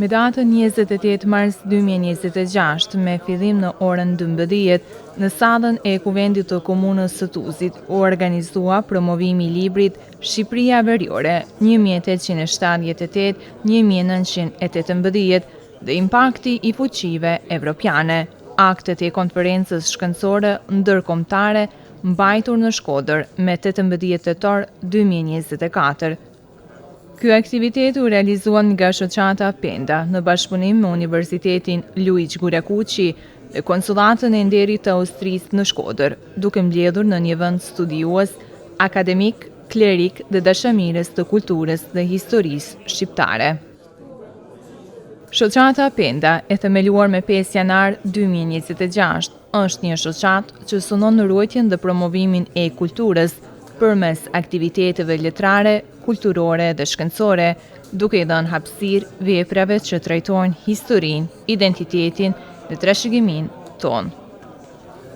Me datën 28 mars 2026, me fillim në orën 12, në sallën e Kuvendit të Komunës së Tuzit, u organizua promovimi i librit Shqipëria Veriore 1878-1918 dhe impakti i fuqive evropiane. Aktet e konferencës shkencore ndërkombëtare mbajtur në Shkodër me 18 tetor 2024. Ky aktivitet u realizuan nga shoqata Penda në bashkëpunim me Universitetin Luigjë Gurakuqi dhe Konsullatën e Nderit të Austrisë në Shkodër, duke mbledhur në një vend studiues, akademik, klerik dhe dashamirës të kulturës dhe historisë shqiptare. Shoqata Penda, e themeluar me 5 janar 2026, është një shoqatë që synon në ruajtjen dhe promovimin e kulturës përmes aktiviteteve letrare, kulturore dhe shkencore, duke i dhënë hapësirë veprave që trajtojnë historinë, identitetin dhe trashëgiminë tonë.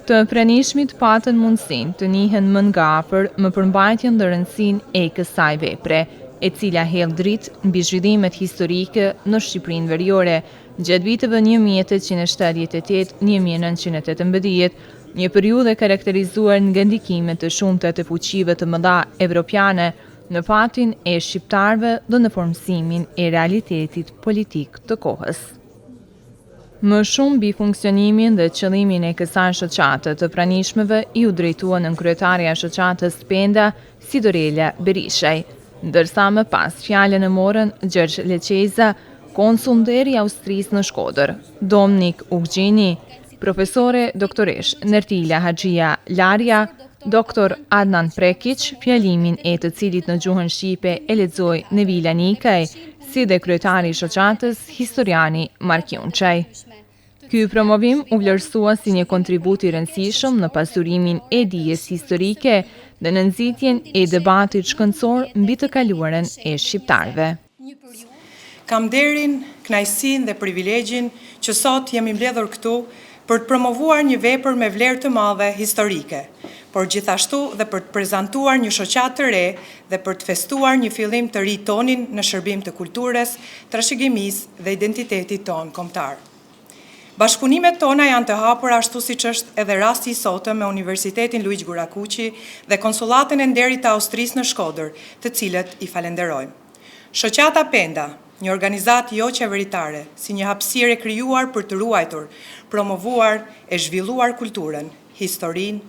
Të pranishmit patën mundësinë të njihen më nga afër më përmbajtjen dhe rëndësinë e kësaj vepre, e cila hedh dritë mbi zhvillimet historike në Shqipërinë Veriore gjatë viteve 1878-1918, një periudhë e karakterizuar nga ndikimet të shumta të fuqive të mëdha evropiane në fatin e shqiptarëve dhe në formësimin e realitetit politik të kohës. Më shumë mbi funksionimin dhe qëllimin e kësaj shoqate të pranishmeve i u drejtuan në kryetarja e shoqatës Penda, Sidorela Berishaj, ndërsa më pas fjalën e morën Gjergj Leqeza, konsul nderi i Austrisë në Shkodër, Domnik Ugjini, profesore doktoresh Nertila Haxhia Larja, doktor Adnan Prekić, fjalimin e të cilit në gjuhën shqipe e lexoi Nevila Nikaj, si dhe kryetari i shoqatës, historiani Mark Junçaj. Ky promovim u vlerësua si një kontribut i rëndësishëm në pasurimin e dijes historike dhe në nxitjen e debatit shkencor mbi të kaluarën e shqiptarëve. Kam nderin, kënaqësinë dhe privilegjin që sot jemi mbledhur këtu për të promovuar një vepër me vlerë të madhe historike, por gjithashtu dhe për të prezantuar një shoqatë të re dhe për të festuar një fillim të ri tonin në shërbim të kulturës, trashëgimisë dhe identitetit ton kombëtar. Bashkëpunimet tona janë të hapura ashtu siç është edhe rasti i sotëm me Universitetin Luigjë Gurakuqi dhe Konsullatën e Nderit të Austrisë në Shkodër, të cilët i falenderojmë. Shoqata Penda, një organizatë jo qeveritare, si një hapësirë e krijuar për të ruajtur, promovuar e zhvilluar kulturën, historinë,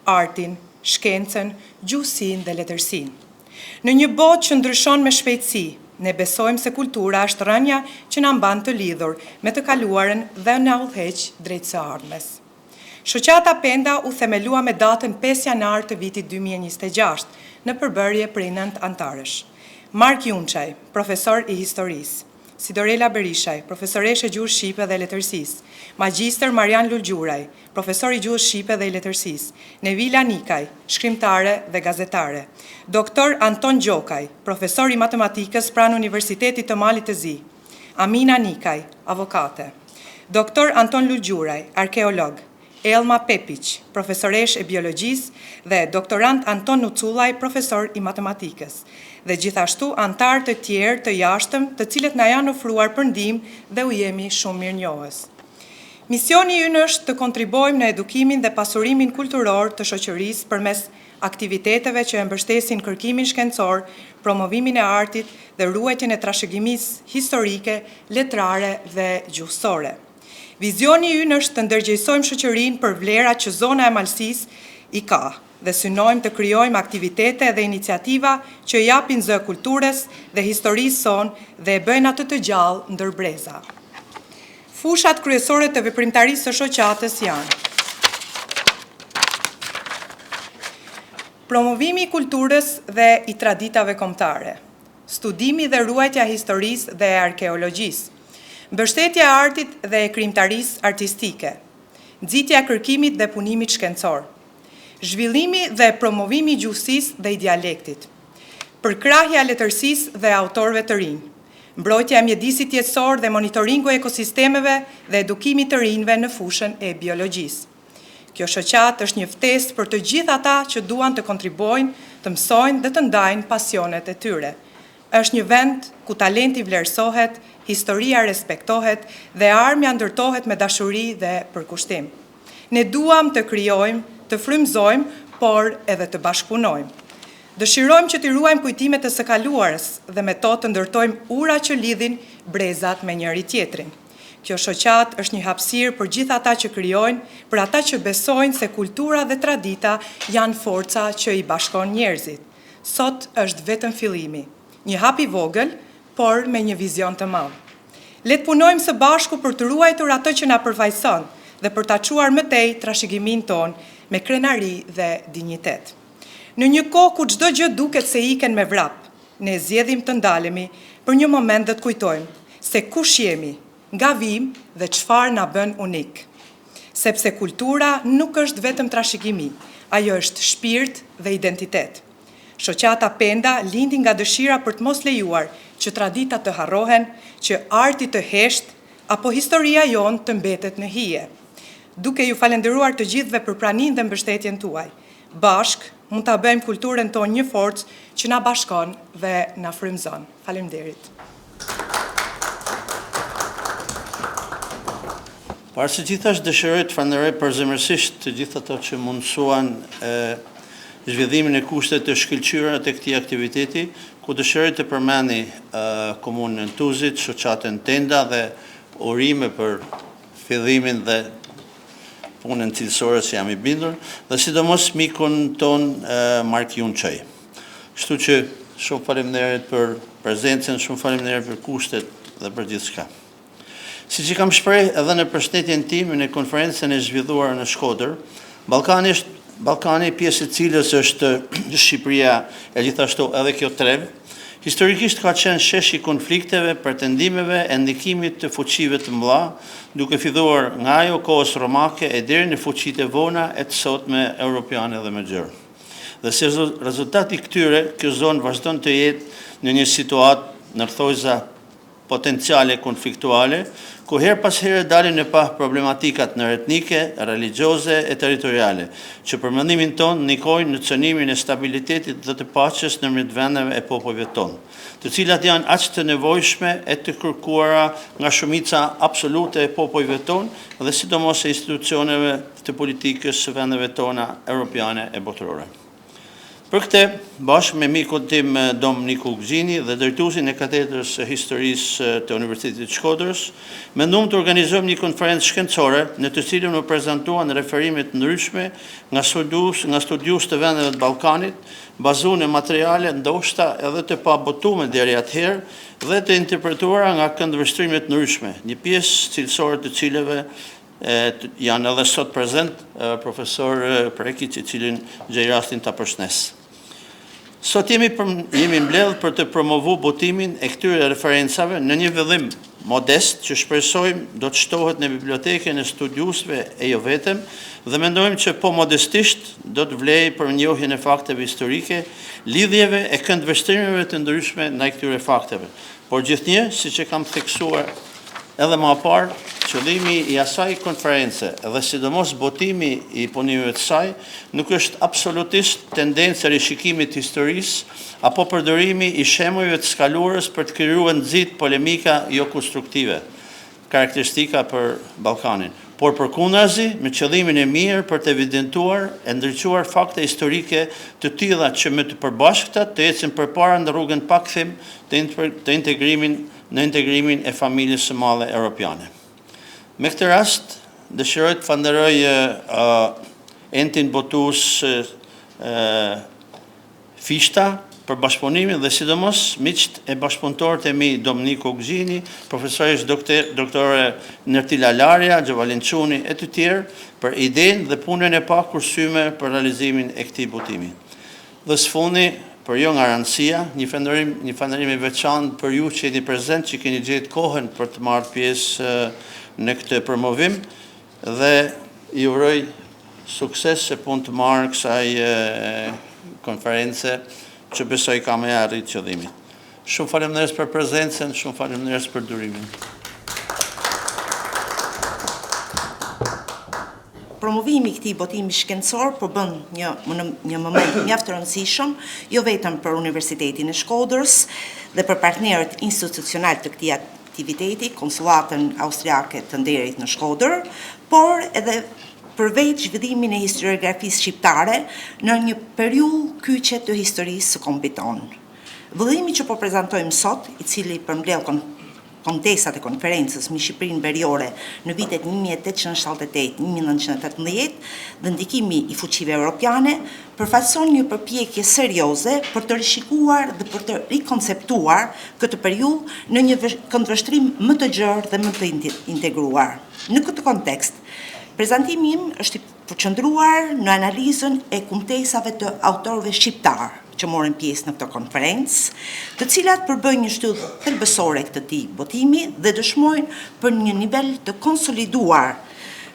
artin, shkencën, gjuhësinë dhe letërsinë. Në një botë që ndryshon me shpejtësi, ne besojmë se kultura është rrënja që na mban të lidhur me të kaluarën dhe na udhëheq drejt së ardhmes. Shoqata Penda u themelua me datën 5 janar të vitit 2026 në përbërje prej 9 antarësh. Mark Junçaj, profesor i historisë, Sidorela Berishaj, profesoreshe e gjuhës shqipe dhe letërsisë, Magjistër Marian Lulgjuraj, profesor i gjuhës shqipe dhe letërsisë, Nevila Nikaj, shkrimtare dhe gazetare, doktor Anton Gjokaj, profesor i matematikës pranë Universitetit të Malit të Zi, Amina Nikaj, avokate, doktor Anton Lulgjuraj, arkeolog, Elma Pepić, profesoresh e biologjisë dhe doktorant Anton Nucullaj, profesor i matematikës, dhe gjithashtu antar të tjerë të jashtëm të cilët na janë ofruar për ndihmë dhe u jemi shumë mirënjohës. Misioni ynë është të kontribojmë në edukimin dhe pasurimin kulturor të shoqërisë përmes aktiviteteve që e mbështesin kërkimin shkencor, promovimin e artit dhe ruajtjen e trashëgimisë historike, letrare dhe gjuhësore. Vizioni ynë është të ndërgjegjësojmë shoqërinë për vlerat që zona e Malësisë i ka dhe synojmë të krijojmë aktivitete dhe iniciativa që japin zë kulturës dhe historisë sonë dhe e bëjnë atë të gjallë ndër breza. Fushat kryesore të veprimtarisë së shoqatës janë: promovimi i kulturës dhe i traditave kombëtare, studimi dhe ruajtja e historisë dhe e arkeologjisë, mbështetja e artit dhe e krijimtarisë artistike, nxitja e kërkimit dhe punimit shkencor, zhvillimi dhe promovimi i gjuhësisë dhe i dialektit, përkrahja e letërsisë dhe autorëve të rinj, mbrojtja e mjedisit jetësor dhe monitoringu e ekosistemeve dhe edukimi të rinjve në fushën e biologjisë. Kjo shoqatë është një ftesë për të gjithë ata që duan të kontribojnë, të mësojnë dhe të ndajnë pasionet e tyre. është një vend ku talenti vlerësohet, historia respektohet dhe armja ndërtohet me dashuri dhe përkushtim. Ne duam të krijojmë, të frymëzojmë, por edhe të bashkëpunojmë. Dëshirojmë që të ruajmë kujtimet e së kaluarës dhe me to të ndërtojmë ura që lidhin brezat me njëri tjetrin. Kjo shoqat është një hapësirë për gjithë ata që krijojnë, për ata që besojnë se kultura dhe tradita janë forca që i bashkon njerëzit. Sot është vetëm fillimi, një hap i vogël, por me një vizion të madh. Le të punojmë së bashku për të ruajtur ato që na përfaqëson dhe për ta çuar më tej trashëgimin ton me krenari dhe dinjitet. Në një kohë ku çdo gjë duket se iken me vrap, ne zgjedhim të ndalemi për një moment dhe të kujtojmë se kush jemi, nga vim dhe çfarë na bën unik. Sepse kultura nuk është vetëm trashëgimi, ajo është shpirt dhe identitet. Shoqata Penda lindi nga dëshira për të mos lejuar që traditat të harrohen, që arti të hesht, apo historia jonë të mbetet në hije. Duke ju falenderuar të gjithëve për praninë dhe mbështetjen tuaj, bashk mund ta bëjmë kulturën tonë një forcë që na bashkon dhe na frymëzon. Faleminderit. Parë së gjithash dëshiroj të falenderoj përzemërsisht të gjithë ato që mundësuan zhvillimin e kushtet të shkëlqyera të këtij aktiviteti, ku dëshiroj të përmeni komunën e Tuzit, shoqatën Tenda dhe urime për fillimin dhe punën cilësore që jam i bindur, dhe sidomos mikun ton Mark Junçaj. Kështu që shumë faleminderit për prezencën, shumë faleminderit për kushtet dhe për gjithçka. Siç i kam shprehë edhe në përshëndetjen time në konferencën e zhvilluar në Shkodër, Ballkani, pjesë e cilës është Shqipëria e gjithashtu edhe kjo trev, historikisht ka qenë shesh i konflikteve, pretendimeve e ndikimit të fuqive të mëdha, duke filluar nga ajo kohës romake e deri në fuqitë e vona e të sotme europiane dhe mëgjerë. Dhe si rezultat i këtyre, kjo zonë vazhdon të jetë në një situatë nërthojza potenciale konfliktuale, ku her pas here dalin në pa problematikat në etnike, religjioze e territoriale, që për mendimin ton nikojnë në cënimin e stabilitetit dhe të paqes ndërmjet vendeve e popujve ton, të cilat janë aq të nevojshme e të kërkuara nga shumica absolute e popujve ton dhe sidomos e institucioneve të politikës së vendeve tona europiane e botërore. Për këte, bashkë me mikun tim Dom Niku Gzini dhe drejtuesin e katedrës së historisë të Universitetit Shkodrës, mendum të organizojmë një konferencë shkencore në të cilën u prezantuan referimet ndryshme nga studius të vendeve të Ballkanit, bazuar në materiale ndoshta edhe të pabotuara deri atëherë dhe të interpretuara nga këndvështrime të ndryshme, një pjesë cilësore të cilëve janë edhe sot prezent profesor Prekic, i cilin gjej rastin ta përshëndes. Sot jemi mbledhur për të promovu botimin e këtyre referencave në një vëllim modest që shpresojmë do të shtohet në biblioteken e studiusve e jo vetëm, dhe mendojmë që po modestisht do të vlejë për njohjen e fakteve historike, lidhjeve e këndvështrimeve të ndryshme ndaj këtyre fakteve. Por gjithnjë, siç e kam theksuar edhe më parë, qëllimi i asaj konference dhe sidomos botimi i punimeve të saj nuk është absolutisht tendencë e rishikimit të historisë apo përdorimi i shembujve të skaluarës për të krijuar nxit polemika jo konstruktive, karakteristika për Ballkanin, por përkundrazi me qëllimin e mirë për të evidentuar e ndriçuar fakte historike të tilla që me të përbashkëta të ecin përpara në rrugën pakthim të integrimin e familjes së madhe europiane. Me këtë rast, dëshiroj të falenderoj entin botues Fishta për bashkëpunimin dhe sidomos miqt e bashkëpunëtorët e mi Dominiku Gzini, profesorisht doktore Nertila Larja, Gjovalin Çuni e të tjerë për idenë dhe punën e pakursyme për realizimin e këtij botimi. Dhe së fundi, për jo nga rëndësia, një falënderim i veçantë për ju që jeni prezent, që keni gjetë kohën për të marrë pjesë në këtë promovim dhe i uroj sukses e punë të marrë kësaj konference që besoj ka me arrit qëllimin. Shumë faleminderit për prezencën, shumë faleminderit për durimin. Promovimi i këtij botimi shkencor përbën një moment mjaft të rëndësishëm, jo vetëm për Universitetin e Shkodrës, dhe për partnerët institucional të këtij aktiviteti, konsulatën austriake të Nderit në Shkodër, por edhe përveç zhvillimin e historiografisë shqiptare në një periudhë kyçe të historisë së kombit tonë. Vëllimi që po prezantojmë sot, i cili përmbledh kontestat e konferencës mbi Shqipërinë Veriore në vitet 1878-1918 dhe ndikimi i fuqive europiane, përfaqëson një përpjekje serioze për të rishikuar dhe për të rikonceptuar këtë periudhë në një këndvështrim më të gjerë dhe më të integruar. Në këtë kontekst, prezantimi im është i përqendruar në analizën e kumtesave të autorëve shqiptar që morën pjesë në këtë konferencë, të cilat përbëjnë një shtyllë thelbësore këtij botimi dhe dëshmojnë për një nivel të konsoliduar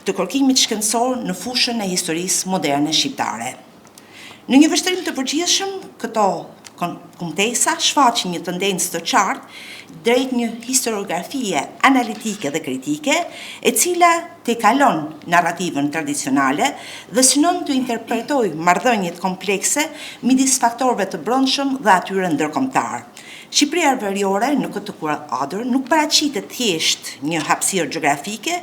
të kërkimit shkencor në fushën e historisë moderne shqiptare. Në një vështrim të përgjithshëm, këto kumtesa shfaqin një tendencë të qartë drejt një historiografie analitike dhe kritike, e cila tejkalon narrativën tradicionale dhe synon të interpretojë marrëdhëniet komplekse midis faktorëve të brendshëm dhe atyre ndërkombëtar. Shqipëria Veriore në këtë kuadër nuk paraqitet thjesht një hapësirë gjeografike,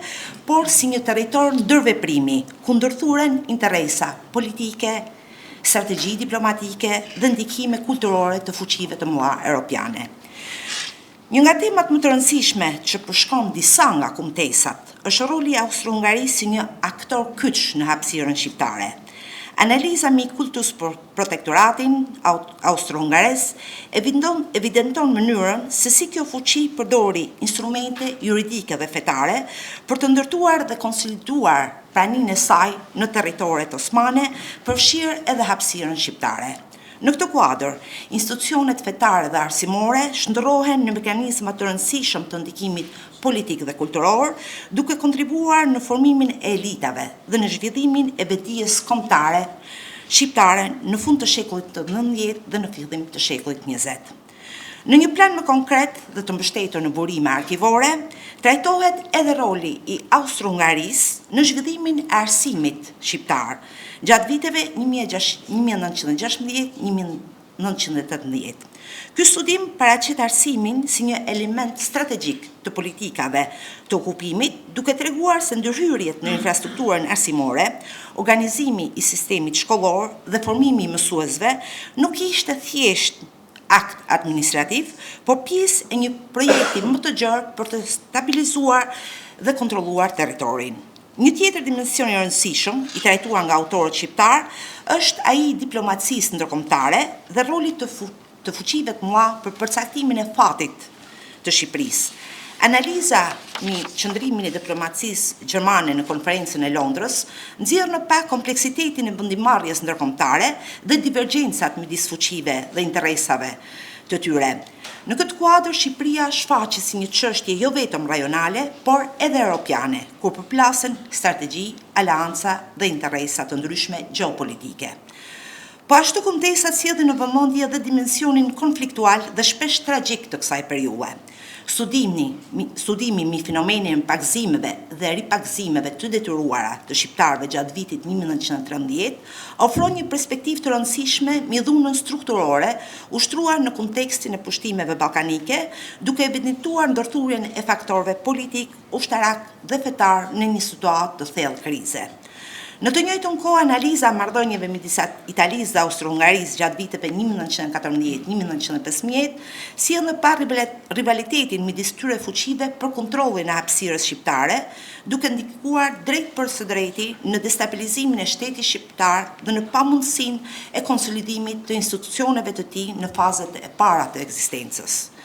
por si një territor ndërveprimi ku ndërthuren interesa politike, strategji diplomatike dhe ndikime kulturore të fuqive të mëdha europiane. Një nga temat më të rëndësishme që përshkon disa nga kumtesat është roli i Austro-Hungarisë si një aktor kyç në hapësirën shqiptare. Analiza mbi kultus protektoratin austro-hungares evidenton mënyrën se si kjo fuqi përdori instrumente juridike dhe fetare për të ndërtuar dhe konsoliduar praninë e saj në territoret osmane, përfshirë edhe hapësirën shqiptare. Në këtë kuadër, institucionet fetare dhe arsimore shndërrohen në mekanizma të rëndësishëm të ndikimit politik dhe kulturor, duke kontribuar në formimin e elitave dhe në zhvillimin e vetdijes kombëtare shqiptare në fund të shekullit të 19 dhe në fillim të shekullit 20. Në një plan më konkret dhe të mbështetur në burime arkivore, trajtohet edhe roli i Austro-Hungarisë në zhvillimin e arsimit shqiptar gjatë viteve 1916-1918. Ky studim paraqet arsimin si një element strategjik të politikave të okupimit, duke treguar se ndërhyrjet në infrastrukturën arsimore, organizimi i sistemit shkollor dhe formimi i mësuesve nuk ishte thjesht akt administrativ, por pjesë e një projekti më të gjerë për të stabilizuar dhe kontrolluar territorin. Një tjetër dimension i rëndësishëm, i trajtuar nga autorët shqiptar, është ai i diplomacisë ndërkombëtare dhe rolit të fuqive të mëdha për përcaktimin e fatit të Shqipërisë. Analiza mbi qëndrimin e diplomacisë gjermane në konferencën e Londrës nxjerr në pa kompleksitetin e vendimarrjes ndërkombëtare dhe divergjencat midis fuqive dhe interesave të tyre. Në këtë kuadër, Shqipëria shfaqet si një çështje jo vetëm rajonale, por edhe europiane, ku përplasen strategji, aleanca dhe interesa të ndryshme gjeopolitike. Po ashtu kumtesat sjellin në vëmendje edhe dimensionin konfliktual dhe shpesh tragjik të kësaj periudhe. Studimi mbi fenomenin e pagëzimeve dhe ripagëzimeve të detyruara të shqiptarëve gjatë vitit 1913 ofron një perspektivë të rëndësishme mbi dhunën strukturore ushtruar në kontekstin e pushtimeve ballkanike, duke evidentuar ndërthurjen e faktorëve politik, ushtarak dhe fetar në një situatë të thellë krize. Në të njëjtën kohë, analiza e marrëdhënieve midis Italisë dhe Austro-Hungarisë gjatë viteve 1914-1915 sjell në pa rivalitetin midis tyre fuqive për kontrollin e hapësirës shqiptare, duke ndikuar drejt për së drejti në destabilizimin e shtetit shqiptar dhe në pamundësinë e konsolidimit të institucioneve të tij në fazat e para të ekzistencës.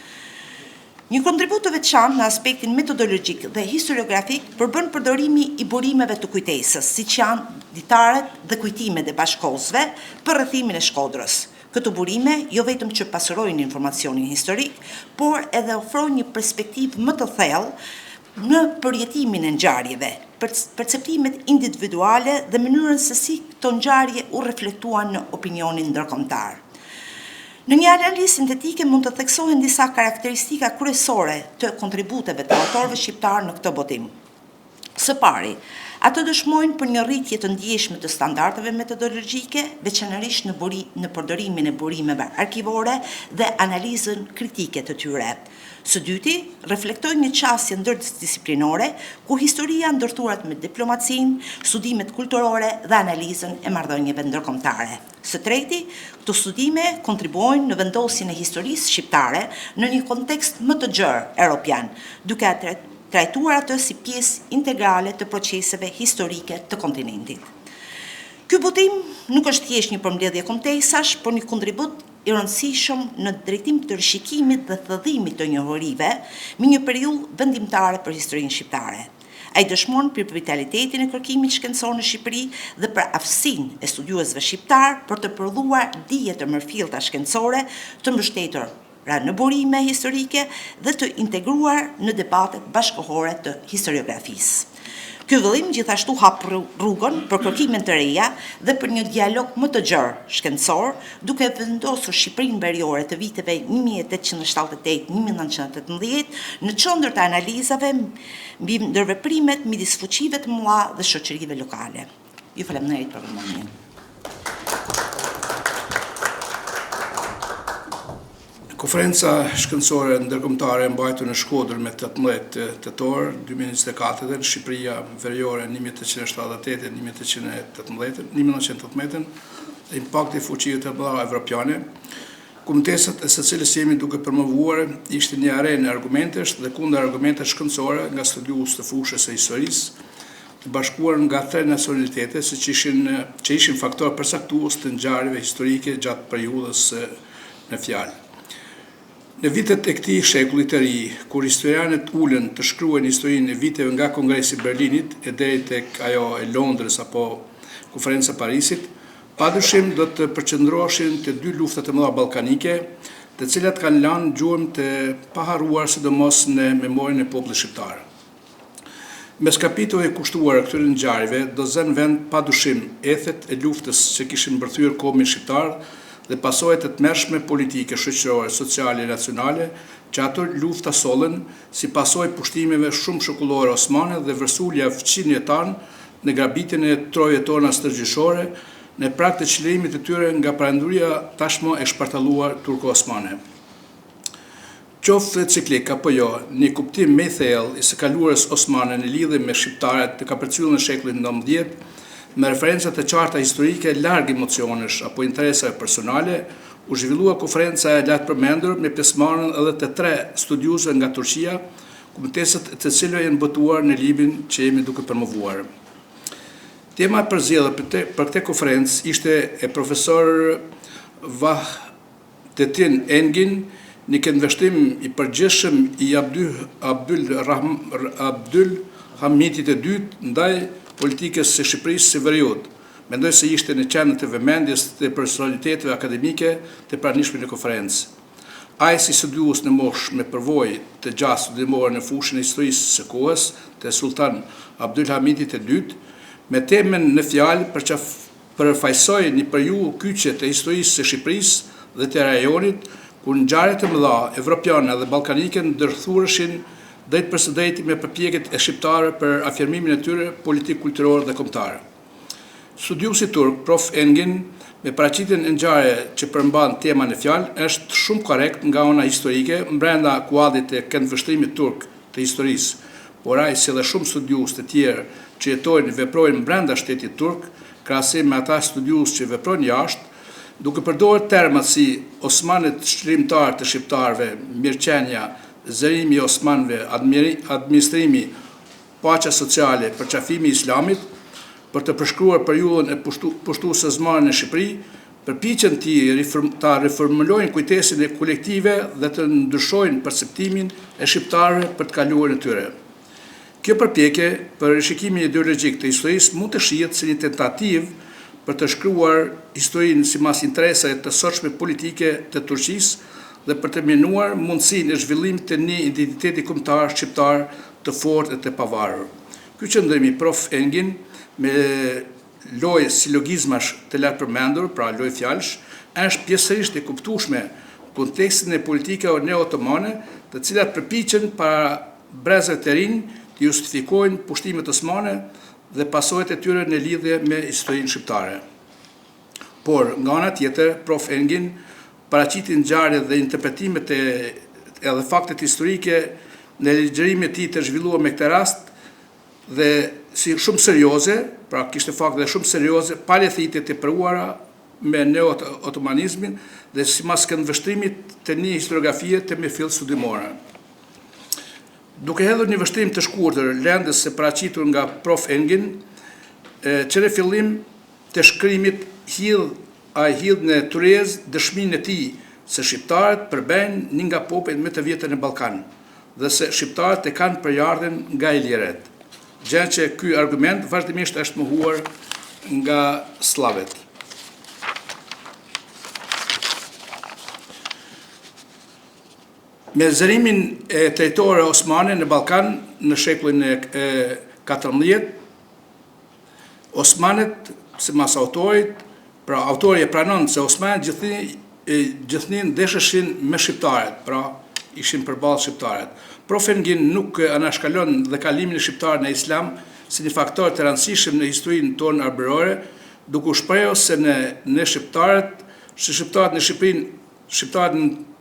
Një kontribut të veçantë në aspektin metodologjik dhe historiografik përbën përdorimi i burimeve të kujtesës, siç janë ditaret dhe kujtimet e bashkëkohësve për rrethimin e Shkodrës. Këto burime jo vetëm që pasurojnë informacionin historik, por edhe ofrojnë një perspektivë më të thellë në përjetimin e ngjarjeve, perceptimet individuale dhe mënyrën se si këto ngjarje u reflektuan në opinionin ndërkombëtar. Në një analizë sintetike mund të theksohen disa karakteristika kryesore të kontributeve të autorëve shqiptar në këtë botim. Së pari, ato dëshmojnë për një rritje të ndjeshme të standardeve metodologjike, veçanërisht në përdorimin e burimeve arkivore dhe analizën kritike të tyre. Së dyti, reflektojnë një qasje ndërdisciplinore, ku historia ndërthurat me diplomacin, studimet kulturore dhe analizën e marrëdhënieve ndërkombëtare. Së treti, këto studime kontribuojnë në vendosjen e historisë shqiptare në një kontekst më të gjerë europian, duke trajtuar atë si pjesë integrale të proceseve historike të kontinentit. Ky botim nuk është thjesht një përmbledhje konteksash, por një kontribut i rëndësishëm në drejtim të rishikimit dhe thëdhimit të njohurive me një periudhë vendimtare për historinë shqiptare. Ai dëshmon për vitalitetin e kërkimit shkencor në Shqipëri dhe për aftësinë e studiuesve shqiptar për të prodhuar dije të mërfillta shkencore të mbështetur në burime historike dhe të integruar në debatet bashkëkohore të historiografisë. Ky vëllim gjithashtu hap rrugën për kërkime të reja dhe për një dialog më të gjerë shkencor, duke vendosur Shqipërinë veriore të viteve 1878-1918 në qendër të analizave mbi ndërveprimet midis fuqive të mëdha dhe shoqërive lokale. Ju falenderoj për vëmendjen. Konferenca shkencore ndërkombëtare mbajtur në Shkodër me 18 tetor 2024 dhe në Shqipëria veriore 1878-1918, impakti i fuqive të mëdha evropiane. Kumtesat e secilës jemi duke promovuar ishte një arenë argumentesh dhe kundër argumentesh shkencore nga studiues të fushës së historisë, të bashkuar nga 3 nacionalitete që ishin faktor përcaktues të ngjarjeve historike gjatë periudhës në fjalë. Në vitet e këtij shekulli të ri, kur historianët ulën të shkruajnë historinë e viteve nga Kongresi i Berlinit e deri tek ajo e Londrës apo Konferenca e Parisit, padyshim do të përqendroheshin te 2 luftat e mëdha ballkanike, të cilat kanë lënë gjurmë të paharruar sidomos në memorien e popullit shqiptar. Mes kapitujve e kushtuar këtyre ngjarjeve do zën vend padyshim ethet e luftës që kishin mbërthyer kombin shqiptar dhe pasojat e tmerrshme politike, shoqërore, sociale, nacionale, që ato lufta sollën si pasojë pushtimeve shumë shokullore osmane dhe vërsulja fëmijëve tan në grabitjen e trojeve tona stërgjyshore në prag të çlirimit të tyre nga perandoria tashmë e shpartalluar turko-osmane. Qoftë ciklik apo jo, një kuptim më i thellë i së kaluarës osmane në lidhje me shqiptarët të kapërcyer në shekullin 19, me referencat e qarta historike larg emocionesh apo interesave personale, u zhvillua konferenca e lartë përmendur me pjesëmarrjen edhe të 3 studiuesve nga Turqia, kumtesat të cilëve janë botuar në librin që jemi duke promovuar. Tema e përzgjedhur për këtë konferencë ishte e profesor Vahdetin Engin, një këndvështrim i përgjithshëm i Abdul Hamidit II ndaj politikës së Shqipërisë si veriut. Mendoj se ishte në qendër të vëmendjes të personaliteteve akademike të pranishme në konferencë. Ai si studiues në moshë me përvojë të gjatë studimore në fushën e historisë së kohës të Sultan Abdul Hamidit II, me temën në fjalë përfaqësoi një periudhë kyçe të historisë së Shqipërisë dhe të rajonit, kur ngjarjet e mëdha evropiane dhe ballkanike ndërthureshin drejt për së drejti me përpjekjet e shqiptarëve për afirmimin e tyre politik, kulturor dhe kombëtar. Studiuesi turk, Prof. Engin, me paraqitjen e ngjarjeve që përmban teman në fjalë, është shumë korrekt nga ana historike brenda kuadrit të këndvështrimit turk të historisë, por ai si dhe shumë studiues të tjerë që jetojnë dhe veprojnë brenda shtetit turk, krahasim me ata studiues që veprojnë jashtë, duke përdorur terma si osmanet shërimtar të shqiptarëve, mirëqenia, zërimi i osmanëve, administrimi, paqja sociale, përqafimi i islamit, për të përshkruar periudhën e pushtuesve osmane në Shqipëri, përpiqen ta reformulojnë kujdesin e kolektive dhe të ndryshojnë perceptimin e shqiptarëve për të kaluarën e tyre. Kjo përpjekje për rishikimin ideologjik të historisë mund të shihet si një tentativë për të shkruar historinë sipas interesave të sotshme politike të Turqisë dhe për të minuar mundësinë e zhvillimit të një identiteti kombëtar shqiptar të fortë e të pavarur. Ky qëndrim i Prof. Engin me lojë silogizmash të lartë përmendur, pra lojë fjalësh, është pjesërisht e kuptueshme kontekstin e politikave neo-otomane, të cilat përpiqen para brezëve të rinj të justifikojnë pushtimet osmane dhe pasojat e tyre në lidhje me historinë shqiptare. Por, nga ana tjetër, Prof. Engin paraqitin ngjarjet dhe interpretimet edhe faktet historike në ligjërimin e tij të zhvilluar me këtë rast dhe si shumë serioze, pra kishte fakte shumë serioze, pa lehtësitë të përuara me neo-otomanizmin dhe sipas këndvështrimit të një historiografie të me fill studimore. Duke hedhur një vështrim të shkurtër lëndës së paraqitur nga Prof. Engin, që në fillim të shkrimit hidh në Turez dëshminë e tij se shqiptarët përbëjnë një nga popujt më të vjetër në Ballkan dhe se shqiptarët e kanë përjardhjen nga Ilirët. Gjë që ky argument vazhdimisht është mohuar nga sllavet. Me zërimin e territorëve osmane në Ballkan në shekullin e 14, osmanët, sipas autorit, pra autori e pranon se osmanët gjithnjë ndesheshin me shqiptarët, pra ishin përballë shqiptarët. Prof. Engin nuk anashkalon dhe kalimin e shqiptarëve në islam si një faktor të rëndësishëm në historinë tonë arbërore, duke u shprehur se në shqiptarët në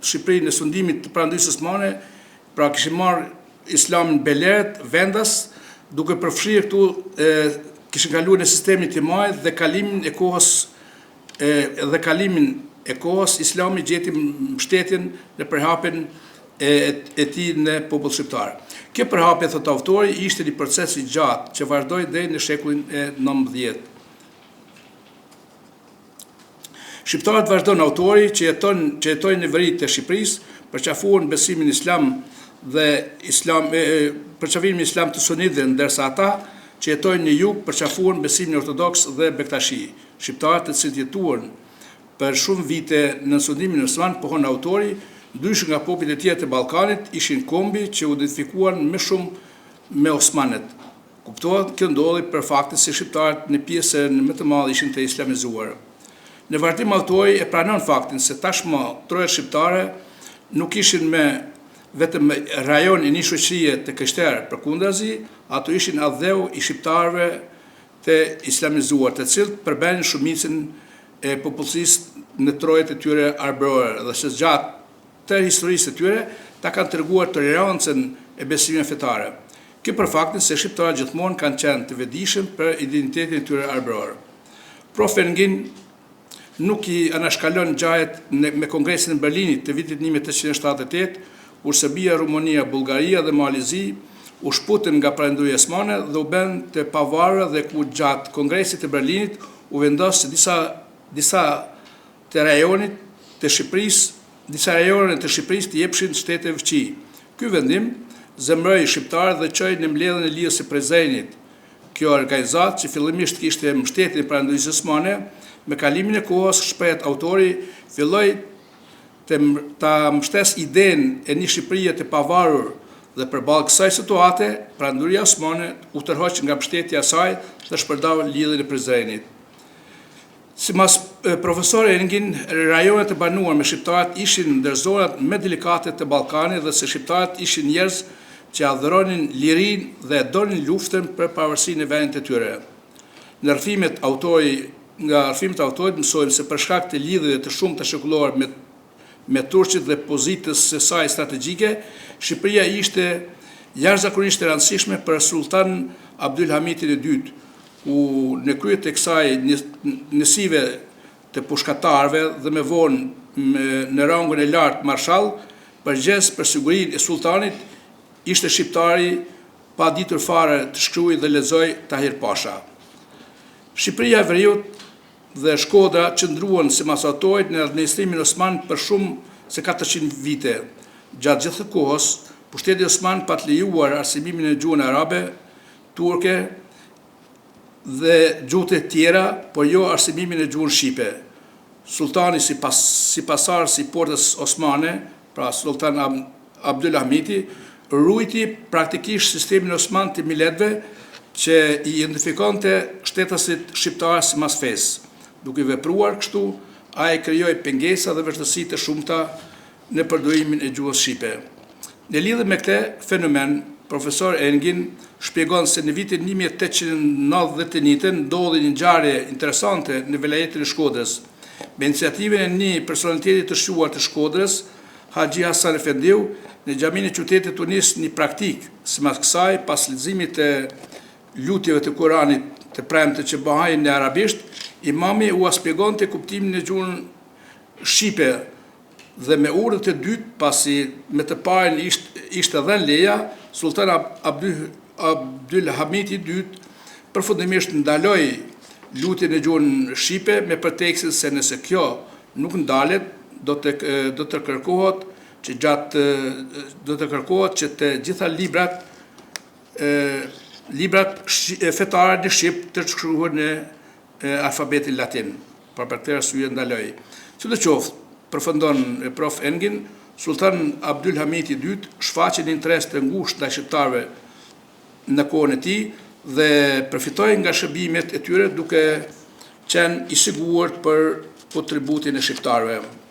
Shqipërinë në sundimit të prandërisë osmane, pra kishin marrë islamin beleret, vendas, duke përfshirë këtu kishin kaluar në sistemin timaj dhe kalimin e kohës islami gjeti mbështetjen në përhapjen e tij në popull shqiptar. Kjo përhapje, thot autori, ishte një proces i gjatë që vazhdoi deri në shekullin e 19. Shqiptarët, vazhdon autori, që jetojnë në veri të Shqipërisë, përqafuan besimin islam dhe përqafimin islam të sunitëve, ndërsa ata që jetojnë në jug përqafuan besimin ortodoks dhe bektashi. Shqiptarët të cilët jetuan për shumë vite në sundimin osman, pohon autori, ndryshe nga popujt e tjerë të Ballkanit, ishin kombi që u identifikuan më shumë me osmanët. Kuptohet kjo ndodhi për faktin se shqiptarët në pjesën më të madhe ishin të islamizuar. Në vazhdim autori e pranon faktin se tashmë trojet shqiptare nuk ishin me vetëm rajon i një shoqërie të krishterë, përkundrazi, ato ishin adheu i shqiptarëve të islamizuar, të cilët përbëjnë shumicën e popullsisë në trojet e tyre arbërore dhe që gjatë të historisë të tyre ta kanë treguar tolerancën e besimeve fetare. Kjo për faktin se shqiptarët gjithmonë kanë qenë të vetëdijshëm për identitetin e tyre arbëror. Prof. Engin nuk i anashkalon ngjarjet me Kongresin e Berlinit të vitit 1878, kur Serbia, Rumonia, Bullgaria dhe Malizi u shputën nga prandëria osmane dhe u bën të pavarura dhe ku gjatë Kongresit të Berlinit u vendos se disa rajone të Shqipërisë të jepshin shtete fqi. Ky vendim zemroi shqiptarët dhe çoi në mbledhjen e Lidhjes së Prizrenit. Kjo organizatë që fillimisht kishte mbështetjen e prandërisë osmane, me kalimin e kohës, shprehet autori, filloi ta mbështes idenë e një Shqipërie të pavarur dhe përballë kësaj situate, prandëria osmane u tërhoq nga mbështetja e saj dhe shpërndau Lidhjen e Prizrenit. Sipas profesorit Engin, rajonet e banuara me shqiptarët ishin ndër zonat më delikate të Ballkanit dhe se shqiptarët ishin njerëz që adhuronin lirinë dhe donin luftën për pavarësinë e vendit të tyre. Nga rrëfimet e autorit mësojmë se për shkak të lidhjeve të shumta shekullore me turqit dhe pozitës së saj strategjike, Shqipëria ishte jashtëzakonisht e rëndësishme për Sultan Abdulhamidin II, ku në krye të kësaj njësive të pushkatarëve dhe me vonë në rangun e lartë marshall, përgjes për sigurinë e sultanit, ishte shqiptari pa ditur fare të shkruaj dhe lexoj Tahir Pasha. Shqipëria e Veriut dhe Shkodra qëndruan sipas autorit në administrimin osman për shumë se 400 vite. Gjatë gjithë kohës, pushteti osman pa të lejuar arsimimin e gjuhën arabe, turke dhe gjuhët e tjera, por jo arsimimin e gjuhën shqipe. Sultani si pasar si portës osmane, pra Sultan Abdulhamidi, rujti praktikisht sistemin osman të miletve që i identifikonte shtetasit shqiptarë sipas fesë. Duke vepruar kështu, ai krijoi pengesa dhe vështirësi të shumta në përdorimin e gjuhës shqipe. Në lidhje me këtë fenomen, profesor Engin shpjegon se në vitin 1891 ndodhi një ngjarje interesante në velajetin e Shkodrës, me iniciativën e një personaliteti të shuar të Shkodrës, Haxhi Hasan Efendiu, në xhaminë e qytetit u nis një praktik, sipas kësaj, pas leximit të lutjeve të Kuranit të premte që bëhanin në arabisht, imami u shpjegonte kuptimin e gjuhën shqipe dhe me urdhët e dytë, pasi me të parën ishte dhënë leja, Sultan Abdul Hamid II përfundimisht ndaloi lutjen e gjuhën shqipe me pretekstin se nëse kjo nuk ndalet, do të kërkohet që të gjitha librat fetare në shqip të shkruhen në alfabetin latin. Për këtë arsye ndaloi. Sidoqoftë, përfundon prof Engin, Sultan Abdul Hamid II shfaqi një interes të ngushtë ndaj shqiptarëve në kohën e tij dhe përfitoi nga shërbimet e tyre duke qenë i sigurt për kontributin e shqiptarëve.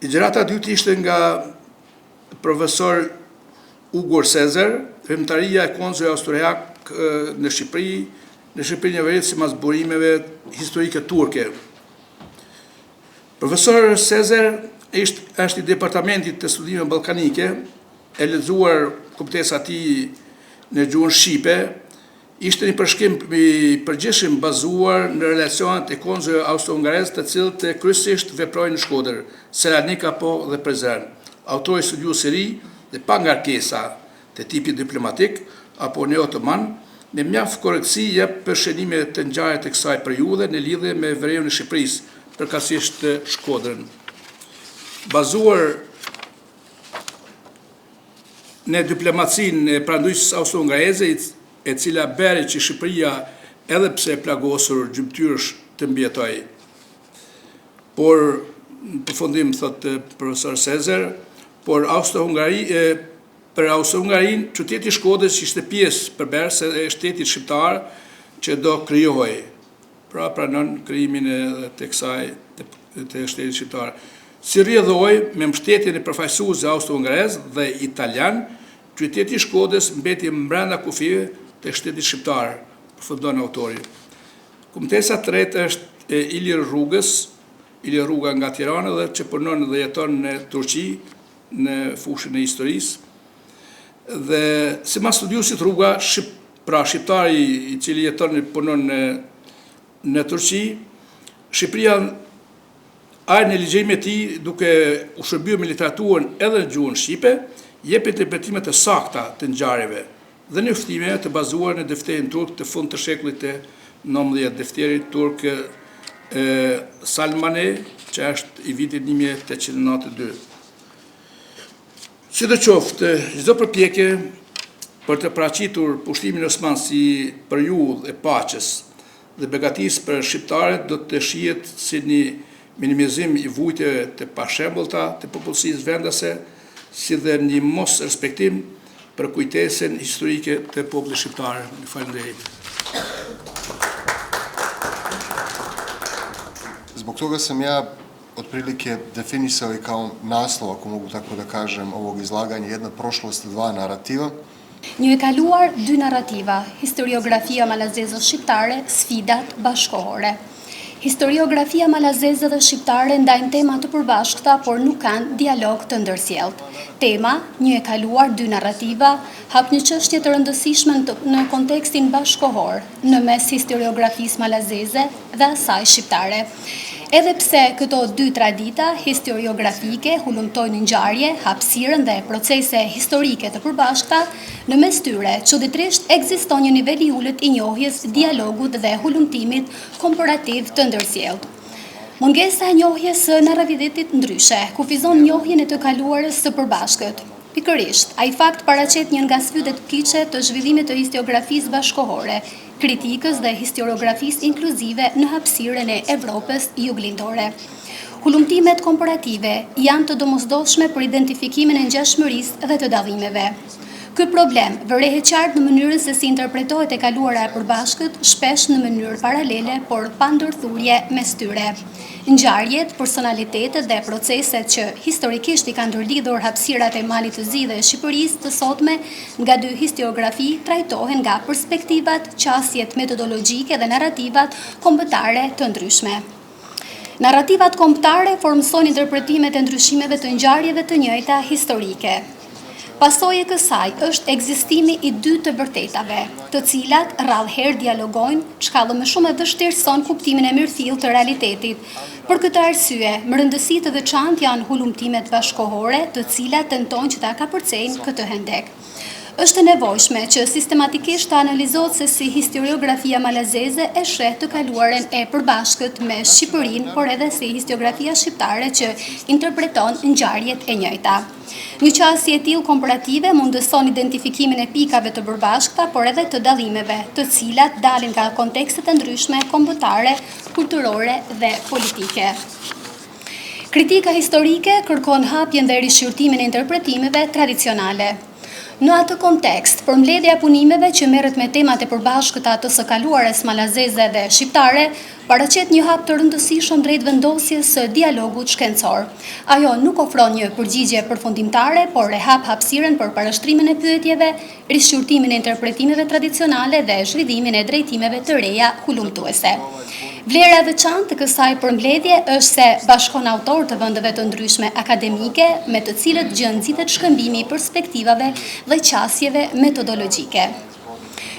Ligjërata e dytë ishte nga profesor Ugur Sezer, veprimtaria e konsulit austriak në Shqipërinë e Veriut sipas burimeve historike turke. Profesor Sezer është i departamentit të studimeve ballkanike, e lexuar kuptesa e tij në gjuhën shqipe, ishte një përshkrim i përgjithshëm bazuar në relacionet e konsulit austro-hungarez, të cilët kryesisht veprojnë në Shkodër, Selanik apo dhe Prizren. Autori studiues i ri dhe pa ngarkesa të tipit diplomatik apo neo-otoman, me mjaft korrektësi jep përshënime të ngjarjeve të kësaj periudhe në lidhje me veriun e Shqipërisë, përkatësisht Shkodrën. Bazuar në diplomacinë e pranduesës austro-hungareze, e cila beri që Shqipëria edhe pse e plagosur gjymtyrësh të mbjetoj. Por, në përfundim, thot profesor Sezer, për Austro-Hungarinë, qyteti i Shkodrës ishte pjesë përbërëse e shtetit shqiptar që do krijohej. Pra pranon krijimin të kësaj të shtetit shqiptar. Si rrjedhoi me mbështetjen e përfaqësuesve austro-hungarez dhe italian, qyteti i Shkodrës mbeti brenda kufive të shtetit shqiptar, përfundon autori. Kumtesa e tretë është Ilir Rruga nga Tirana dhe që punon dhe jeton në Turqi në fushën e historisë. Dhe sipas studiuesit Rruga, shqiptari i cili jeton dhe punon në Turqi, Shqipëria në ligjërimin e tij, duke u shërbyer me literaturën edhe në gjuhën shqipe, jep interpretime të sakta të ngjarjeve dhe njoftime të bazuar në defterin turk të fund të shekullit të 19, defterit turk Salmane, që është i vitit 1892. Sidoqoftë, çdo përpjekje për të paraqitur pushtimin osman si periudhë e paqes dhe begatisë për shqiptarët do të shihet si një minimizim i vujtjeve të pashembullta të popullsisë vendase, si dhe një mos respektim për kujtesën historike të popullit shqiptar. Faleminderit. Zbog toga sam ja otprilike definisao i kao naslov, ako mogu tako da kažem, ovog izlaganja, jedna prošlost, dva narativa. Një e kaluar, dy narrativa, historiografia malazeze shqiptare, sfidat bashkohore. Historiografia malazeze dhe shqiptare ndajnë tema të përbashkëta, por nuk kanë dialog të ndërsjellët. Tema, një e kaluar, dy narrativa, hap një çështje të rëndësishme në kontekstin bashkohor, në mes historiografisë malazeze dhe asaj shqiptare. Edhe pse këto dy tradita historiografike hulumtojnë ngjarje, hapësirën dhe procese historike të përbashkëta, në mes tyre çuditërisht ekziston një nivel i ulët i njohjes, dialogut dhe hulumtimit komparativ të ndërsjellët. Mungesa e njohjes së narrativetit ndryshe kufizon njohjen e të kaluarës së përbashkët. Pikërisht, ai fakt paraqet një nga sfidët kyçe të zhvillimit të historiografisë bashkohore, kritikës dhe historiografisë inkluzive në hapësirën e Evropës juglindore. Hulumtimet komparative janë të domosdoshme për identifikimin e ngjashmërisë dhe të dallimeve. Ky problem vërehet qartë në mënyrën se si interpretohet e kaluara e përbashkët, shpesh në mënyrë paralele, por pa ndërthurje mes tyre. Ngjarjet, personalitetet dhe proceset që historikisht I kanë ndërlidhur hapësirat e Malit të Zi dhe Shqipërisë të sotme nga dy historiografi trajtohen nga perspektivat, qasjet metodologjike dhe narrativat kombëtare të ndryshme. Narrativat kombëtare formsojnë interpretimet e ndryshimeve të ngjarjeve të njëjta historike. Pasojë e kësaj është ekzistimi I dy të vërtetave, të cilat rrallëherë dialogojnë, shkallë më shumë e vështirëson kuptimin e mirëfillt të realitetit. Për këtë arsye, më rëndësi të veçantë janë hulumtimet bashkohore, të cilat tentojnë që ta kapërcejnë këtë hendek. Është e nevojshme që sistematikisht të analizohet se si historiografia malazeze e sheh të kaluaren e përbashkët me Shqipërinë, por edhe si historiografia shqiptare që interpreton ngjarjet e njëjta. Një qasje e tillë komparative mundëson identifikimin e pikave të përbashkëta, por edhe të dallimeve, të cilat dalin nga kontekstet e ndryshme kombëtare, kulturore dhe politike. Kritika historike kërkon hapjen dhe rishqyrtimin e interpretimeve tradicionale. Në atë kontekst, përmbledhja e punimeve që merret me temat e përbashkëta të së kaluares malazeze dhe shqiptare, paraqet një hap të rëndësishëm drejt vendosjes së dialogut shkencor. Ajo nuk ofron një përgjigje përfundimtare, por e hap hapësiren për parashtrimin e pyetjeve, rishqyrtimin e interpretimeve tradicionale dhe zhvillimin e drejtimeve të reja hulumtuese. Vlera e veçantë të kësaj përmbledhje është se bashkon autorë të vendeve të ndryshme akademike, me të cilët gjë nxitet shkëmbimi I perspektivave dhe qasjeve metodologjike.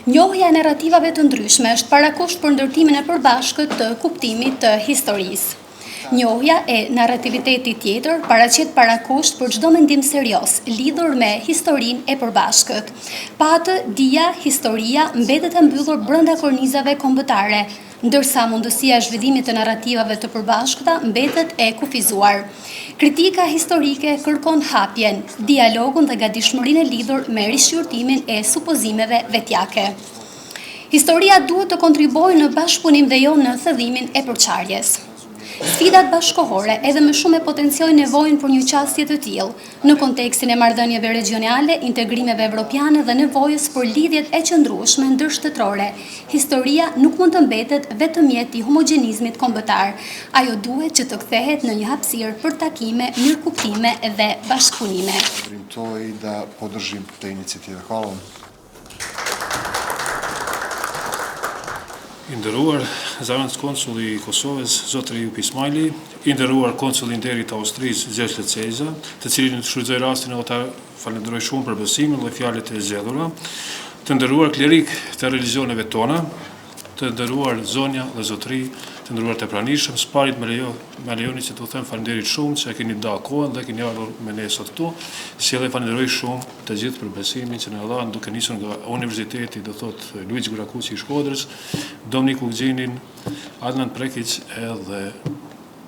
Njohja e narrativave të ndryshme është parakusht për ndërtimin e përbashkët të kuptimit të historisë. Njohja e narrativitetit tjetër paraqet parakusht për çdo mendim serioz, lidhur me historinë e përbashkët. Pa atë, dija, historia mbetet e mbyllur brenda kornizave kombëtare, ndërsa mundësia e zhvillimit të narrativave të përbashkëta mbetet e kufizuar. Kritika historike kërkon hapjen, dialogun dhe gatishmërinë e lidhur me rishqyrtimin e supozimeve vetjake. Historia duhet të kontribuojë në bashkëpunim dhe jo në thëdhimin e përçarjes. Sfidat bashkohore edhe më shumë e potenciojnë nevojën për një qasje të tillë, në kontekstin e marrëdhënieve regionale, integrimeve evropiane dhe nevojës për lidhjet e qëndrueshme ndërshtëtrore. Historia nuk mund të mbetet vetëm mjet I homogenizmit kombëtar. Ajo duhet që të kthehet në një hapësirë për takime, mirëkuptime dhe bashkëpunime. Rimtoj da podržim te inicijative. Hvala vam. I nderuar zëvendës konsulli I Kosovës, zotëri Jupi Ismaili, I nderuar konsulli I nderit Austrisë, Gjergj Leceza, të cilin të shfrytëzoj rastin edhe ta falenderoj shumë për besimin dhe fjalët e zgjedhura, të nderuar klerik të religioneve tona, të nderuar zonja dhe zotëri, të nderuar të pranishëm, sparit me lejoni që të them falenderit shumë që e keni da kohën dhe keni ardhur me ne sot këtu, si edhe falenderoj shumë të gjithë për besimin që na dhanë duke nisur nga Universiteti, do thot Luiç Gurakuçi I Shkodrës, Dominik Ugxhinin, Adnan Prekić edhe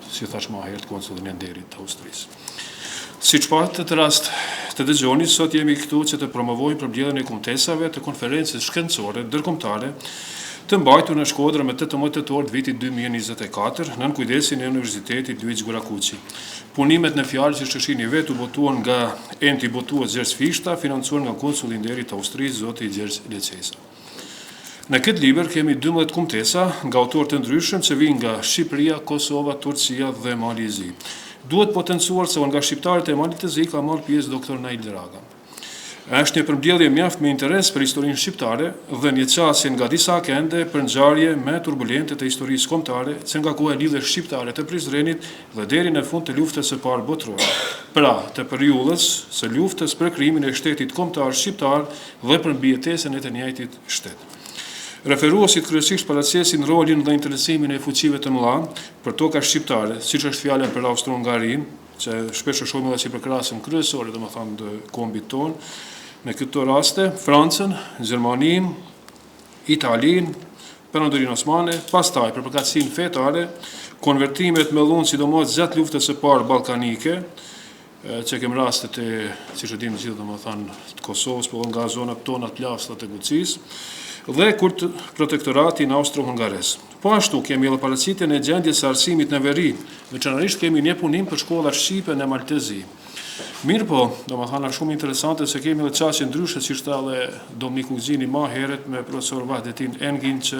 si thash më herët konsullin e nderit të Austrisë. Siç patë të rast të dëgjoni, sot jemi këtu që të promovojmë përmbledhjen e kumtesave të konferencës shkencore ndërkombëtare të mbajtur në Shkodër me 18 tetor të vitit 2024 nën kujdesin e Universitetit Luiç Gurakuçi. Punimet në fjalë që shëshini vetë u botuan nga enti botues Gjergj Fishta, financuar nga konsulli I nderit të Austrisë, zoti Gjergj Leceza. Në këtë libër kemi 12 kumtesa nga autorë të ndryshëm që vijnë nga Shqipëria, Kosova, Turqia dhe Mali I Zi. Duhet potencuar se nga shqiptarët e Malit të Zi ka marrë pjesë doktor Nail Draga. Është një përmbledhje mjaft me interes për historinë shqiptare dhe një qasje nga disa akende për ngjarje me turbulente të historisë kombëtare, që nga koha e lidhjes shqiptare të Prizrenit dhe deri në fund të luftës së parë botërore. Pra, të periudhës së luftës për krijimin e shtetit kombëtar shqiptar dhe për mbijetesën e të njëjtit shtet. Referuesit kryesisht paraqesin rolin dhe interesimin e fuqive të mëdha për toka shqiptare, siç është fjala për Austro-Hungarinë, që shpesh shohim edhe si për krahasën kryesore, domethënë të kombit ton, në këto raste, Francën, Gjermaninë, Italinë, Perandorinë Osmane, pastaj për përkatësinë fetare, konvertimet me dhunë sidomos gjatë luftës së parë ballkanike, që kem rastet e, siç e dimë gjithë domethënë, të Kosovës, por nga zonat tona të lashta të Gucis, dhe kurt protektoratin austro-hungares. Po ashtu kemi edhe paraqitjen e gjendjes së arsimit në veri, veçanërisht kemi një punim për shkollat shqipe në Maltezi. Mirë po, do më thana shumë interesante se kemi dhe qasje ndryshe, si shta dhe Dominik Ugzini ma heret me profesor Vahdetin Engin, që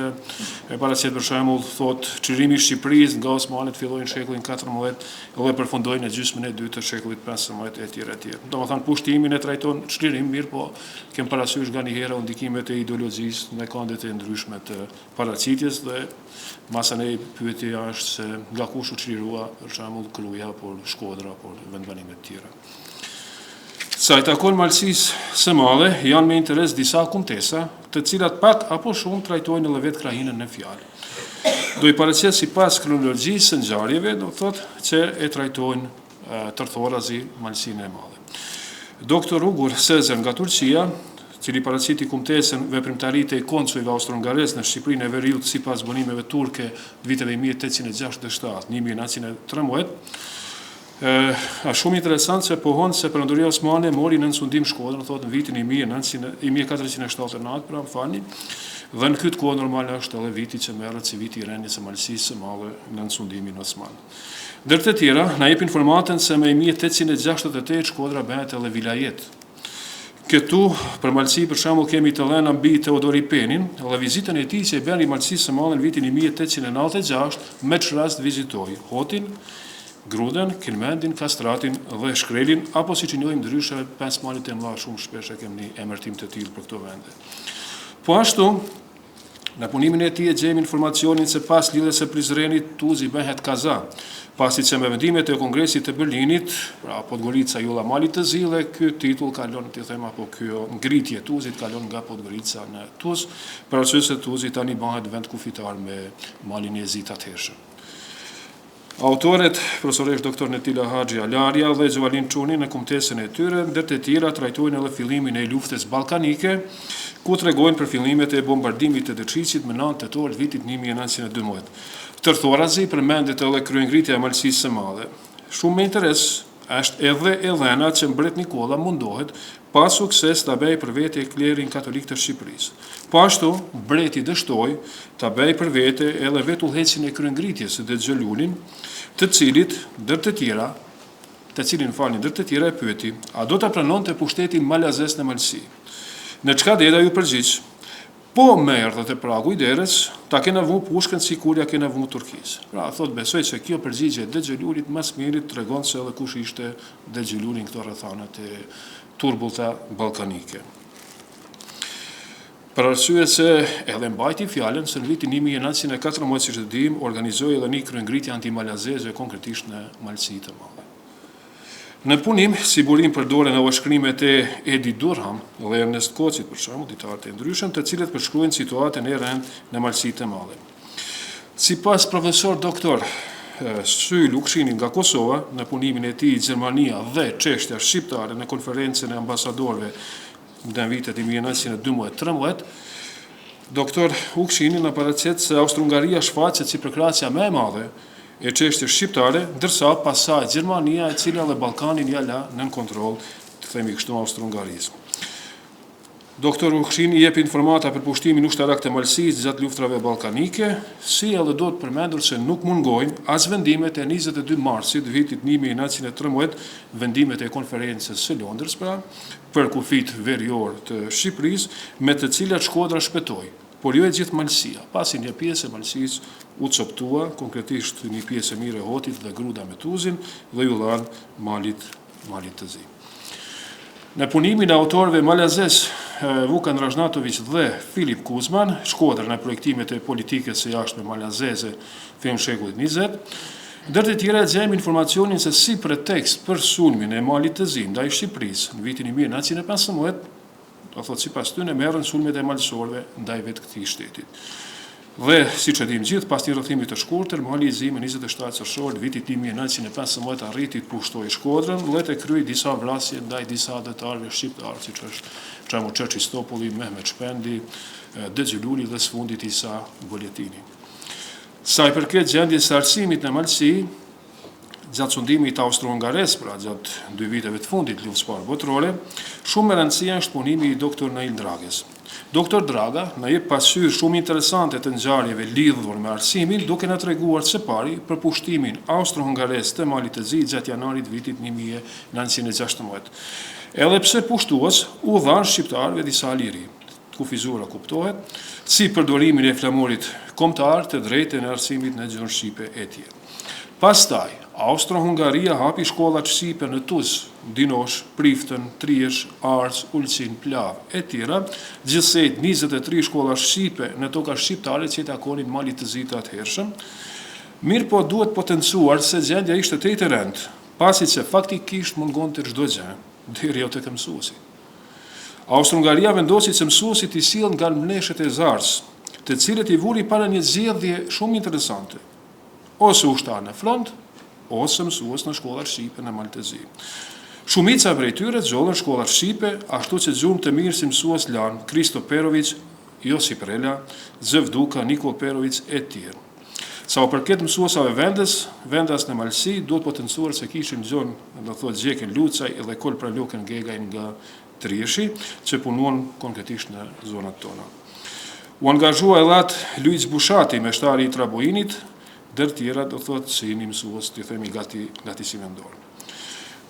e paraqet për shembull thot çlirimi i Shqipërisë nga Osmanët filloi në shekullin 14 dhe përfundoi në gjysmën e dytë të shekullit 15 etj. Do më thënë pushtimin e trajton çlirim mirë, po kem parasysh nga një herë ndikimet e ideologjisë në kandet e ndryshme të paraqitjes dhe masën e pyetja është se nga kush u çlirua për shembull Kruja, por Shkodra, por vendbanime të tjera. Sa i takon malësisë së madhe, janë me interes disa kumtesa, të cilat pak apo shumë trajtojnë edhe vetë krahinën në fjalë. Do i paraqet sipas kronologjisë së ngjarjeve, do thotë që e trajtojnë tërthorazi malësinë e madhe. Doktor Ugur Sezer nga Turqia, cili paraqiti kumtesën veprimtaritë e konsujve austro-hungares në Shqipërinë e Veriut sipas bënimeve turke të viteve 1867, 1913, është shumë interesant se pohon se Perandoria Osmane mori në sundim Shkodrën, thotë në vitin 1479, pra më falni, dhe në këtë kohë normal është edhe viti që merret si viti i rendjes së malësisë së madhe në sundimin osman. Ndër të tjera, na jep informatën se me 1868 Shkodra bëhet edhe vilajet. Këtu, për malësi, për shembull, kemi të dhëna mbi Teodori Penin, dhe vizitën e tij që e bën i malësisë së madhe në vitin 1896, me çrast vizitoi Hotin, Gruden, Kilmendin, Kastratin dhe Shkrelin, apo si që njohim ndryshe, 5 malit e mla shumë shpesh e kemi një emërtim të tillë për këto vende. Po ashtu, në punimin e tij e gjejmë informacionin se pas lidhjes së Prizrenit, Tuzi bëhet kaza, pasi që me vendimet e Kongresit të Berlinit, pra Podgorica Julla Malit të Zi, dhe ky titull kalon, të them, apo kjo ngritje Tuzit kalon nga Podgorica në Tuz, për arsye se Tuzi tani bëhet vend kufitar me Malin e Zi të atëhershëm. Autoret, profesoresh Dr. Netila Haxhi Alaria dhe Gjovalin Çuni në kumtesën e tyre, ndër të tjera trajtojnë edhe fillimin e luftës ballkanike, ku tregojnë për fillimet e bombardimit të Dërçiqit më 9 tetor vitit 1912. Tërthorazi përmendet edhe kryengritja e malësisë së madhe. Shumë me interes është edhe Elena që mbret Nikolla mundohet pa sukses ta bëjë për vete klerin katolik të Shqipërisë. Po ashtu, mbreti dështoi ta bëjë për vete edhe vetullhecin e kryengritjes së Dexhëlunin, të cilin ndër të tjera e pyeti, a do ta pranonte pushtetin malazes në Malësi? Në çka dera ju përgjigj, po me erdhët e pragu i derës, ta kena vu pushkën si kur ja kena vu Turkisë. Pra, thot besoj se kjo përgjigje Dexhëlurit mas mirit tregon se edhe kush ishte Dexhëlurin këto rrethanat e turbullta ballkanike. Për arsye se edhe mbajti fjalën se në vitin 1914, siç e dim, organizoi edhe një kryengritje antimalazeze konkretisht në Malësi të Madhe. Në punim, si burim përdoren edhe shkrimet e Edi Durham dhe Ernest Kocit, për shembull, dietarë të ndryshëm, të cilët përshkruajnë situatën e rënd në Malësi të Madhe. Sipas profesor doktor Syl Ukshini nga Kosova, në punimin e tij Gjermania dhe çështja shqiptare në konferencën e ambasadorëve në vitet 1912-13, doktor Ukshini në paraqet se Austro-Hungaria shfaqet si përkrahasja më e madhe e çështjes shqiptare, ndërsa pasaj Gjermania, e cila dhe Ballkanin ja la nën kontroll, të themi kështu, Austro-Hungarisë. Doktor Ukshini jep informata për pushtimin ushtarak të Malësisë gjatë luftrave ballkanike, si edhe do të përmendur se nuk mungojnë as vendimet e 22 marsit vitit 1913, vendimet e konferencës së Londrës, pra, për kufit verior të Shqipërisë, me të cilat Shkodra shpëtoi, por jo e gjithë Malësia, pasi një pjesë e Malësisë u coptua, konkretisht një pjesë e mire Hotit dhe Gruda me Tuzin dhe ju dhan Malit të Zi. Në punimin e autorëve malazes Vukan Razhnatović dhe Filip Kuzman, Shkodra në projektimet e politikës së jashtme malazeze fillim shekullit 20, ndër të tjera gjejmë informacionin se si pretekst për sulmin e Malit të Zi ndaj Shqipërisë në vitin 1915, do thotë sipas tyre merren sulmet e malësorëve ndaj vetë këtij shtetit. Dhe, si që dim gjithë, pas një rrëthimit të shkurtër, Mali i Zi më 27 qershor vitit 1915 arriti të pushtoi Shkodrën dhe të kryej disa vrasje ndaj disa detarëve shqiptarë, siç është Çerçistopulli, Mehmet Shpendi, Dexhëluli dhe së fundit Isa Buletini. Sa i përket gjendjes së arsimit në Malësi, gjatë sundimit austro-hungares, pra gjatë 2 viteve të fundit luftës së parë botërore, shumë me rëndësi është punimi i doktor Nail Drages. Dr. Draga na jep pasqyrë shumë interesante të ngjarjeve lidhur me arsimin, duke na treguar së pari për pushtimin austro-hungares të Malit të Zi gjatë janarit vitit 1916. Edhe pse pushtues u dhanë shqiptarëve disa liri, kufizura kuptohet, si përdorimin e flamurit kombëtar të drejtën e arsimit në gjuhën shqipe e tjerë. Pastaj, Austro-Hungaria hapi shkollat shqipe në Tuz, Dinosh, Priftën, Triesh, Ars, Ulqin, Plav e tjera, gjithsej 23 shkolla shqipe në toka shqiptare që i takonin Malit të Zi të atëhershëm. Mirë po duhet potencuar se gjendja ishte të rënd, pasi që faktikisht mungonte çdo gjë, deri tek mësuesi. Austro-Hungaria vendosi që mësuesit i sillen nga mleshet e Zars, të cilët i vuri para një zgjedhje shumë interesante. Ose ushtar në front, ose mësues në shkollat shqipe në Malit të Zi. Shumica prej tyre zgjollën shkollat shqipe, ashtu që gjumë të mirë si mësues lan Kristo Perović, Josip Rela, Zevduka, Nikol Perović e tjerë. Sa o përket mësuesave vendas në Malsi, duhet potencuar se kishim gjon, do thotë Gjekin Lucaj dhe Kol Pralokën Gegaj nga Trieshi, që punuan konkretisht në zonat tona. U angazhua edhe atë Luiz Bushati, meshtari i Trabuinit, dër tjera do thotë se jeni mësues, të themi gati si vendor.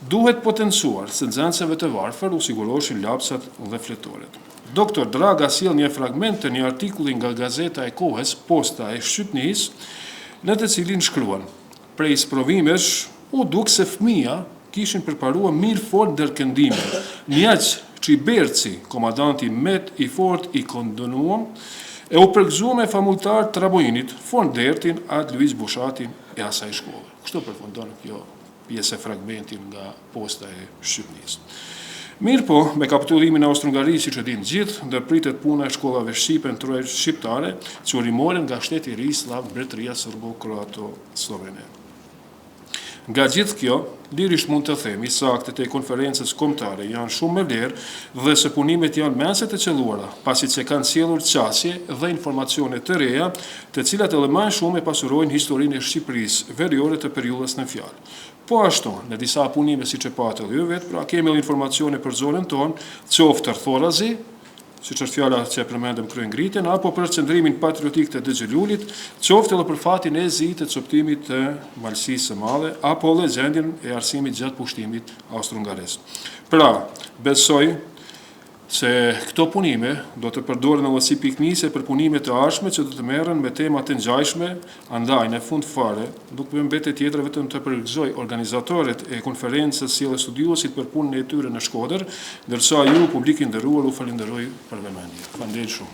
Duhet potencuar se nxënësve të varfër u siguroheshin lapsat dhe fletoret. Dr. Draga sjell një fragment të një artikulli nga gazeta e kohës, Posta e Shqipërisë, në të cilin shkruan: prej sprovimesh u duk se fëmia kishin përparuar mirë fort ndërkëndime. Njaq Qiberci, komandanti met i fort i kondonuam, e u përgëzuar me famultar Trabuinit, Fondertin atë Luiz Bushatin e asaj shkolle. Kështu përfundon kjo pjesë e fragmentin nga Posta e Shqipërisë. Mirë po, me kapitulimin e Austro-Hungarisë, siç e dinë gjithë, ndërpritet puna e shkollave shqipe në trojë shqiptare, që u rimoren nga shteti i ri slav Mbretëria Serbo-Kroato-Slovene. Nga gjithë kjo, lirisht mund të themi se aktet e konferencës kombëtare janë shumë me vlerë dhe se punimet janë mense të qelluara, pasi që kanë sjellur qasje dhe informacione të reja, të cilat edhe më shumë e pasurojnë historinë e Shqipërisë veriore të periudhës në fjalë. Po ashtu, në disa punime siç e patë edhe ju vetë, pra kemi edhe informacione për zonën tonë, qoftë Rthorazi, siç është fjala që e përmendëm kryengritjen, apo për qendrimin patriotik të Dexhelulit, qoftë edhe për fatin e Zi të coptimit të Malësisë së Madhe, apo edhe gjendjen e arsimit gjatë pushtimit austro-hungares. Pra, besoj se këto punime do të përdoren edhe si piknisje për punime të ardhshme që do të merren me tema të ngjashme, andaj në fund fare, duke më mbetë tjetër vetëm të përgëzoj organizatorët e konferencës si edhe studiuesit për punën e tyre në Shkodër, ndërsa ju publik i nderuar u falenderoj për vëmendje. Faleminderit shumë.